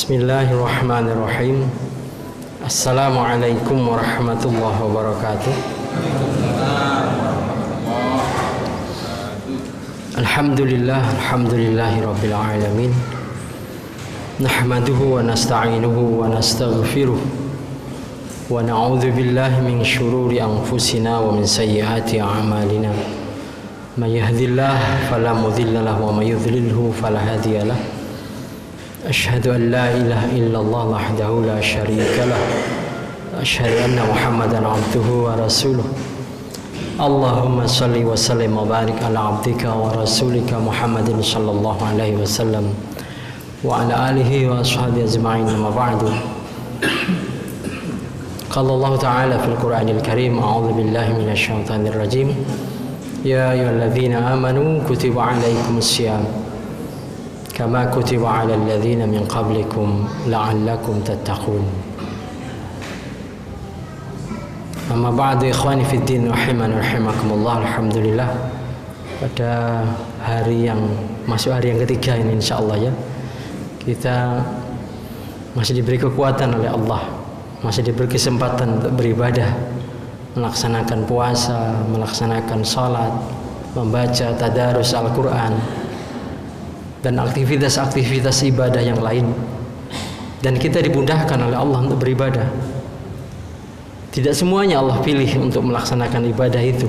Bismillahirrahmanirrahim. Assalamualaikum warahmatullahi wabarakatuh. Alhamdulillahi rabbil alamin. Nahmaduhu wa nasta'inuhu wa nastaghfiruh. Wa na'udzu billahi min syururi anfusina wa min sayyiati a'malina. May yahdihillahu fala mudilla lahu wa may yudlilhu fala hadiya lahu. Asyhadu an la ilaha illallah wahdahu la syarika lah. Asyhadu anna Muhammadan abduhu wa rasuluh. Allahumma salli wa sallim wa barik ala abdika wa rasulika Muhammadin sallallahu alaihi wasallam wa ala alihi wa ashabihi ajma'in, amma ba'du. Qala Allah ta'ala fil Qur'anil Karim, a'udzu billahi minasy syaithanir rajim. Ya ayyuhalladzina amanu kutiba alaikumus syiyam kama kutiba 'alal ladzina min qablikum la'allakum tattaqun. Amma ba'du, ikhwani fid din rahimani rahimakumullah. Alhamdulillah, pada hari yang masuk hari yang ketiga ini insyaallah ya, kita masih diberi kekuatan oleh Allah, masih diberi kesempatan untuk beribadah, melaksanakan puasa, melaksanakan salat, membaca tadarus Al-Qur'an dan aktivitas-aktivitas ibadah yang lain, dan kita dimudahkan oleh Allah untuk beribadah. Tidak semuanya Allah pilih untuk melaksanakan ibadah itu.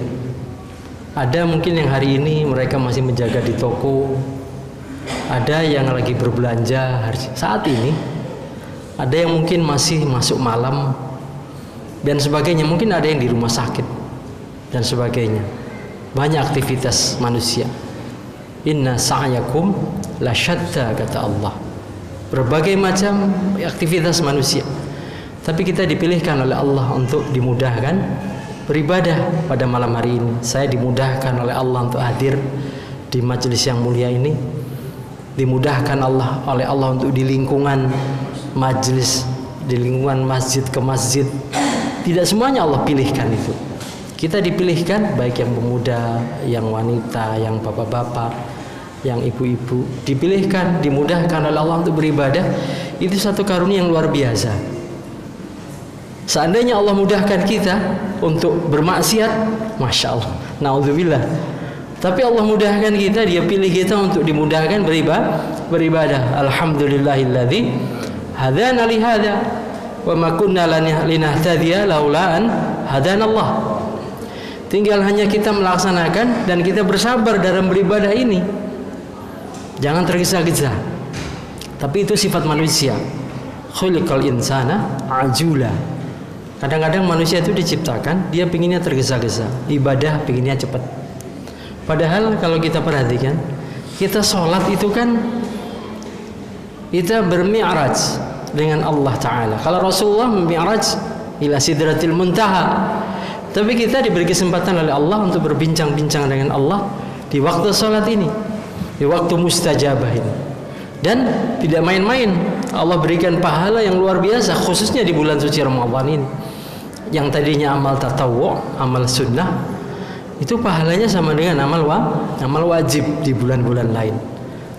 Ada mungkin yang hari ini mereka masih menjaga di toko, ada yang lagi berbelanja saat ini, ada yang mungkin masih masuk malam dan sebagainya, mungkin ada yang di rumah sakit dan sebagainya. Banyak aktivitas manusia. Inna sa'yakum la syatta, kata Allah. Berbagai macam aktivitas manusia, tapi kita dipilihkan oleh Allah untuk dimudahkan beribadah pada malam hari ini. Saya dimudahkan oleh Allah untuk hadir di majelis yang mulia ini, dimudahkan oleh Allah untuk di lingkungan majelis, di lingkungan masjid ke masjid. Tidak semuanya Allah pilihkan itu. Kita dipilihkan, baik yang pemuda, yang wanita, yang bapak-bapak, yang ibu-ibu, dipilihkan, dimudahkan oleh Allah untuk beribadah. Itu satu karunia yang luar biasa. Seandainya Allah mudahkan kita untuk bermaksiat, masya Allah, naudzubillah. Tapi Allah mudahkan kita, Dia pilih kita untuk dimudahkan beribadah. Alhamdulillahilladzi hadana li hadza wa ma kunna linahtadiya laula an hadanallah. Tinggal hanya kita melaksanakan dan kita bersabar dalam beribadah ini. Jangan tergesa-gesa. Tapi itu sifat manusia. Khuliqal insana ajula. Kadang-kadang manusia itu diciptakan, dia pinginnya tergesa-gesa, ibadah pinginnya cepat. Padahal kalau kita perhatikan, kita sholat itu kan kita bermi'raj dengan Allah Ta'ala. Kalau Rasulullah mi'raj ila sidratil muntaha, tapi kita diberi kesempatan oleh Allah untuk berbincang-bincang dengan Allah di waktu sholat ini, di waktu mustajabah ini. Dan tidak main-main, Allah berikan pahala yang luar biasa, khususnya di bulan suci Ramadan ini. Yang tadinya amal tatawwu', amal sunnah, itu pahalanya sama dengan amal wajib di bulan-bulan lain.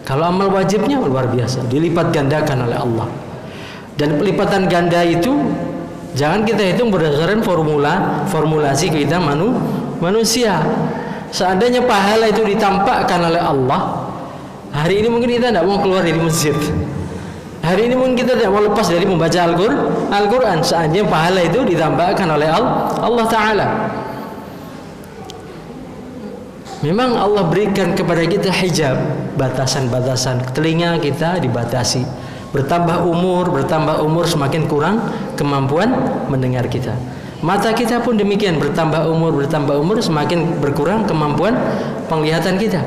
Kalau amal wajibnya luar biasa, dilipat gandakan oleh Allah. Dan pelipatan ganda itu jangan kita hitung berdasarkan formulasi kita manusia. Seandainya pahala itu ditampakkan oleh Allah, hari ini mungkin kita tidak mau keluar dari masjid. Hari ini mungkin kita tidak mau lepas dari membaca Al-Quran. Seandainya pahala itu ditampakkan oleh Allah Ta'ala. Memang Allah berikan kepada kita hijab, batasan-batasan. Telinga kita dibatasi. Bertambah umur semakin kurang kemampuan mendengar kita. Mata kita pun demikian, bertambah umur semakin berkurang kemampuan penglihatan kita.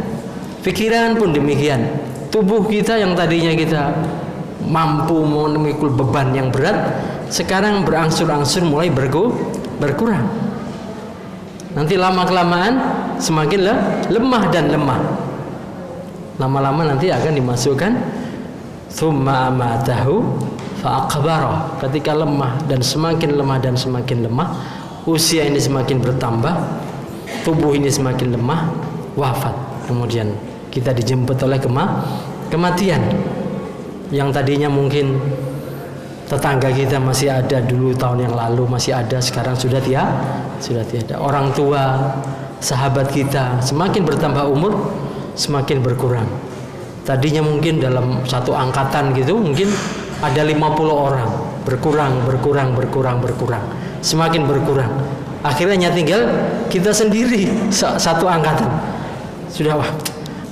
Pikiran pun demikian. Tubuh kita yang tadinya kita mampu memikul beban yang berat, sekarang berangsur-angsur mulai berkurang. Nanti lama-kelamaan semakin lemah dan lemah. Lama-lama nanti akan dimasukkan tsumma amatahu fa aqbara. Ketika lemah dan semakin lemah, usia ini semakin bertambah, tubuh ini semakin lemah, wafat. Kemudian kita dijemput oleh kematian. yang tadinya mungkin tetangga kita masih ada dulu tahun yang lalu masih ada, sekarang sudah tiada. Orang tua, sahabat kita semakin bertambah umur, semakin berkurang. Tadinya mungkin dalam satu angkatan gitu mungkin ada 50 orang, berkurang, semakin berkurang. Akhirnya tinggal kita sendiri satu angkatan. Sudah, wah,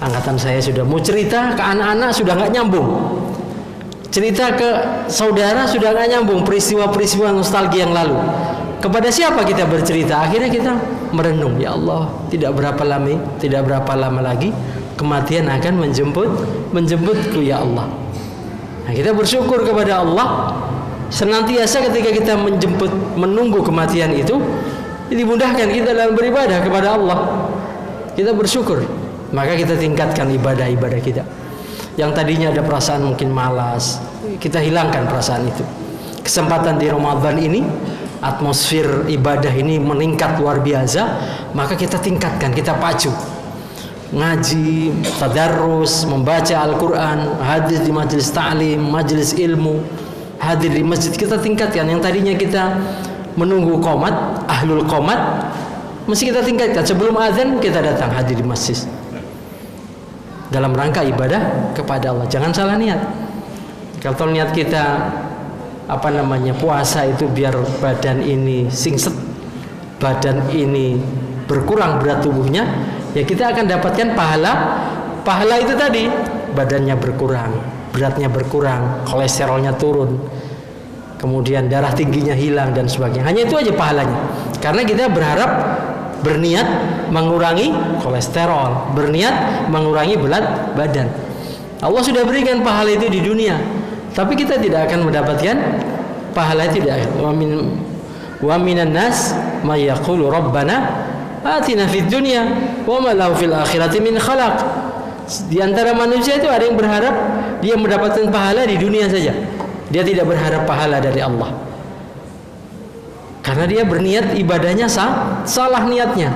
angkatan saya sudah mau cerita ke anak-anak sudah nggak nyambung, cerita ke saudara sudah nggak nyambung, peristiwa-peristiwa nostalgia yang lalu. Kepada siapa kita bercerita? Akhirnya kita merenung, ya Allah, tidak berapa lama lagi kematian akan menjemputku ya Allah. Nah, kita bersyukur kepada Allah senantiasa ketika kita menunggu kematian itu dimudahkan kita dalam beribadah kepada Allah. Kita bersyukur, maka kita tingkatkan ibadah-ibadah kita. Yang tadinya ada perasaan mungkin malas, kita hilangkan perasaan itu. Kesempatan di Ramadan ini, atmosfer ibadah ini meningkat luar biasa, maka kita tingkatkan, kita pacu. Ngaji, tadarrus, membaca Al-Quran, hadir di majelis ta'lim, majelis ilmu, hadir di masjid, kita tingkatkan. Yang tadinya kita menunggu qomat, ahlul qomat, mesti kita tingkatkan. Sebelum azan kita datang hadir di masjid dalam rangka ibadah kepada Allah. Jangan salah niat. Kalau niat kita puasa itu biar badan ini singset, badan ini berkurang berat tubuhnya, ya kita akan dapatkan pahala itu tadi, badannya berkurang, beratnya berkurang, kolesterolnya turun, kemudian darah tingginya hilang dan sebagainya. Hanya itu aja pahalanya. Karena kita berniat mengurangi kolesterol, berniat mengurangi berat badan. Allah sudah berikan pahala itu di dunia, tapi kita tidak akan mendapatkan pahala itu. Wa minan nas may yaqulu rabbana atina fid dunya wa ma lahu fil akhirati min khalaq. Di antara manusia itu ada yang berharap dia mendapatkan pahala di dunia saja. Dia tidak berharap pahala dari Allah. Karena dia berniat ibadahnya salah niatnya.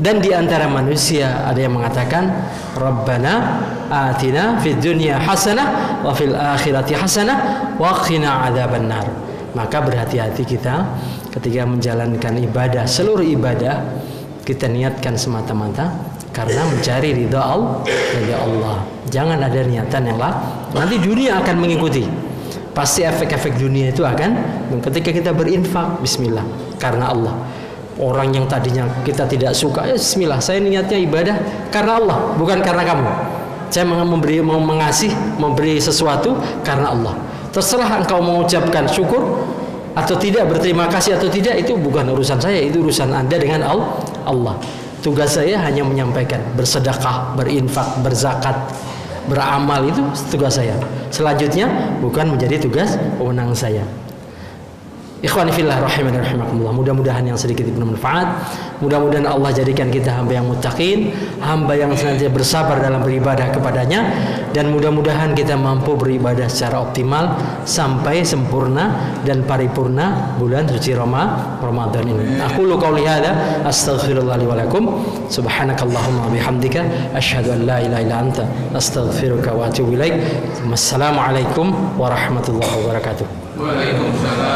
Dan di antara manusia ada yang mengatakan Rabbana atina fid dunya hasanah wa fil akhirati hasanah wa qina adzabannar. Maka berhati-hati kita ketika menjalankan ibadah, seluruh ibadah kita niatkan semata-mata karena mencari ridha Allah. Jangan ada niatan yang lain. Nanti dunia akan mengikuti. Pasti efek-efek dunia itu akan ketika kita berinfak, bismillah, karena Allah. Orang yang tadinya kita tidak suka, ya bismillah, saya niatnya ibadah karena Allah, bukan karena kamu. Saya memberi sesuatu karena Allah. Terserah engkau mengucapkan syukur atau tidak, berterima kasih atau tidak, itu bukan urusan saya, itu urusan Anda dengan Allah. Tugas saya hanya menyampaikan, bersedekah, berinfak, berzakat, beramal, itu tugas saya. Selanjutnya bukan menjadi tugas wewenang saya. Ikhwani fillah rahimani rahimakumullah. Mudah-mudahan yang sedikit itu bermanfaat. Mudah-mudahan Allah jadikan kita hamba yang muttaqin, hamba yang senantiasa bersabar dalam beribadah kepadanya, dan mudah-mudahan kita mampu beribadah secara optimal sampai sempurna dan paripurna bulan suci Ramadan ini. Aqulu qouli hadza astaghfirullah li wa lakum. Subhanakallahumma wa bihamdika asyhadu an la ilaha illa anta astaghfiruka wa atubu ilaik. Wassalamualaikum warahmatullahi wabarakatuh. Waalaikumsalam.